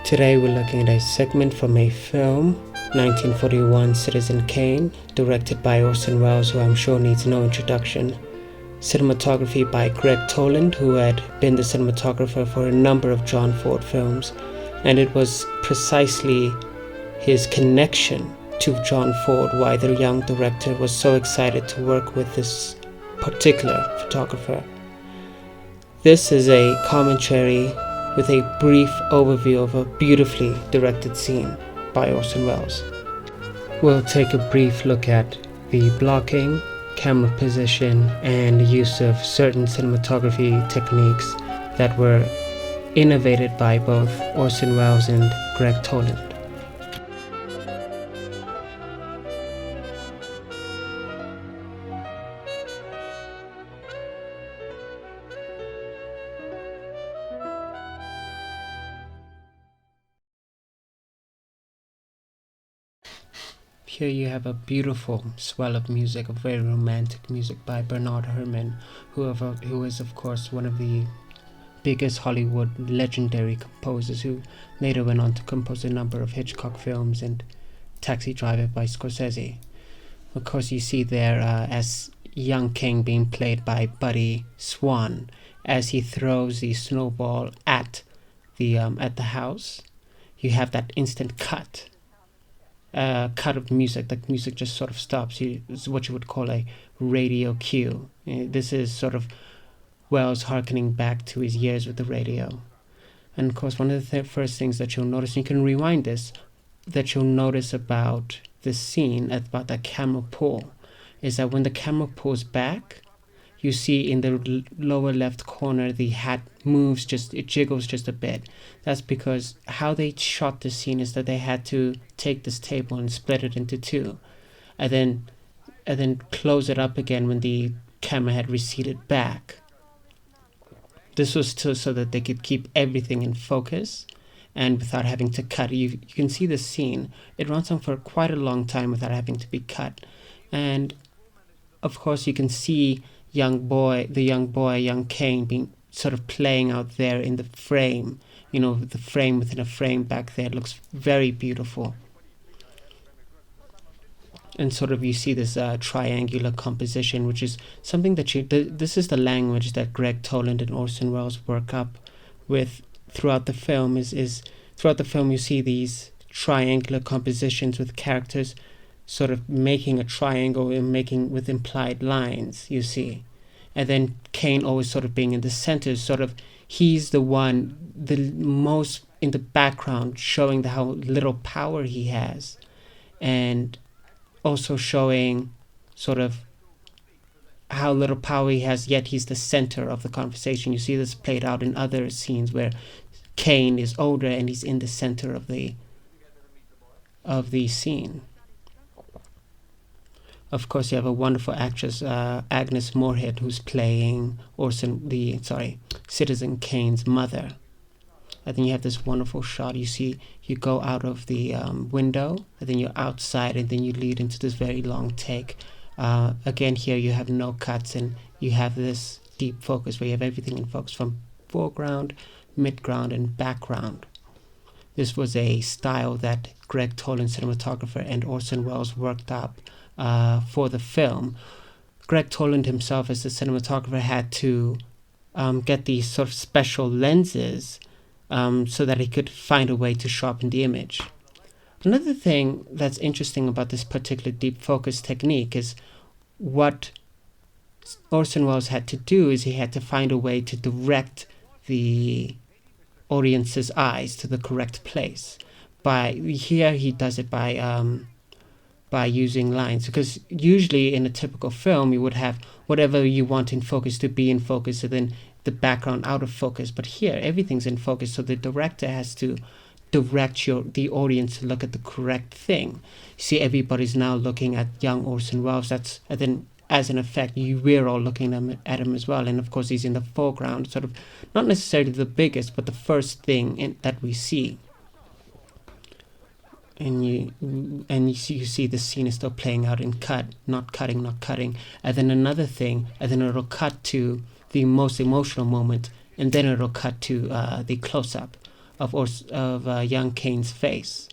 Today we're looking at a segment from a film, 1941 Citizen Kane, directed by Orson Welles, who I'm sure needs no introduction. Cinematography by Greg Toland, who had been the cinematographer for a number of John Ford films, and it was precisely his connection to John Ford why the young director was so excited to work with this particular photographer. This is a commentary with a brief overview of a beautifully directed scene by Orson Welles. We'll take a brief look at the blocking, camera position, and the use of certain cinematography techniques that were innovated by both Orson Welles and Greg Toland. Here you have a beautiful swell of music, a very romantic music by Bernard Herman, who is of course one of the biggest Hollywood legendary composers, who later went on to compose a number of Hitchcock films and Taxi Driver by Scorsese. Of course you see there as young Kane being played by Buddy Swan as he throws the snowball at the house. You have that instant cut of music. The music just sort of stops. It's what you would call a radio cue. This is sort of Wells harkening back to his years with the radio. And of course, one of the first things that you'll notice, and you can rewind this, that you'll notice about this scene, about that camera pull, is that when the camera pulls back, you see in the lower left corner the hat moves, it jiggles just a bit. That's because how they shot this scene is that they had to take this table and split it into two, and then close it up again when the camera had receded back. This was so that they could keep everything in focus and without having to cut. You can see the scene. It runs on for quite a long time without having to be cut. And of course you can see young Kane being sort of playing out there in the frame, the frame within a frame back there. It looks very beautiful. And sort of you see this triangular composition, which is something that this is the language that Greg Toland and Orson Welles work up with throughout the film. Is throughout the film you see these triangular compositions with characters sort of making a triangle and making with implied lines, you see. And then Kane always sort of being in the center, sort of he's the one, the most in the background, showing how little power he has, and also showing sort of how little power he has, yet he's the center of the conversation. You see this played out in other scenes where Kane is older and he's in the center of the scene. Of course, you have a wonderful actress, Agnes Moorehead, who's playing Citizen Kane's mother. And then you have this wonderful shot. You go out of the window, and then you're outside, and then you lead into this very long take. Again, here you have no cuts, and you have this deep focus where you have everything in focus from foreground, midground, and background. This was a style that Greg Toland, cinematographer, and Orson Welles worked up for the film. Greg Toland himself, as the cinematographer, had to get these sort of special lenses so that he could find a way to sharpen the image. Another thing that's interesting about this particular deep focus technique is what Orson Welles had to do is he had to find a way to direct the audience's eyes to the correct place. Here he does it by using lines, because usually in a typical film you would have whatever you want in focus to be in focus, and then the background out of focus. But here everything's in focus, so the director has to direct the audience to look at the correct thing. You see, everybody's now looking at young Orson Welles. And then as an effect, we're all looking at him as well. And of course he's in the foreground, sort of not necessarily the biggest, but the first thing that we see. And you see the scene is still playing out in not cutting. And then another thing, and then it'll cut to the most emotional moment, and then it'll cut to the close-up of young Kane's face.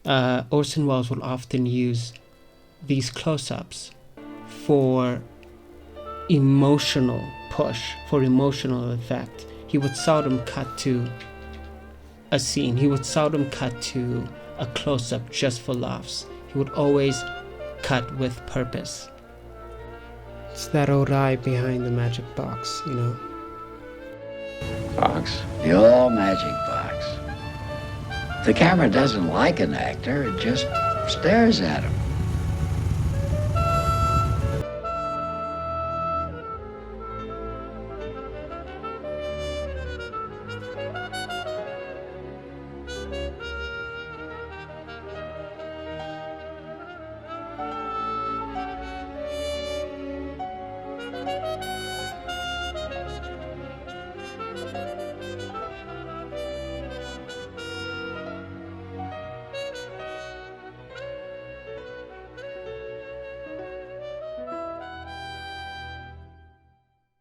Orson Welles will often use these close-ups for emotional push, for emotional effect. He would seldom cut to a scene. He would seldom cut to a close-up just for laughs. He would always cut with purpose. It's that old eye behind the magic box, you know. Box? The old magic box. The camera doesn't like an actor, it just stares at him.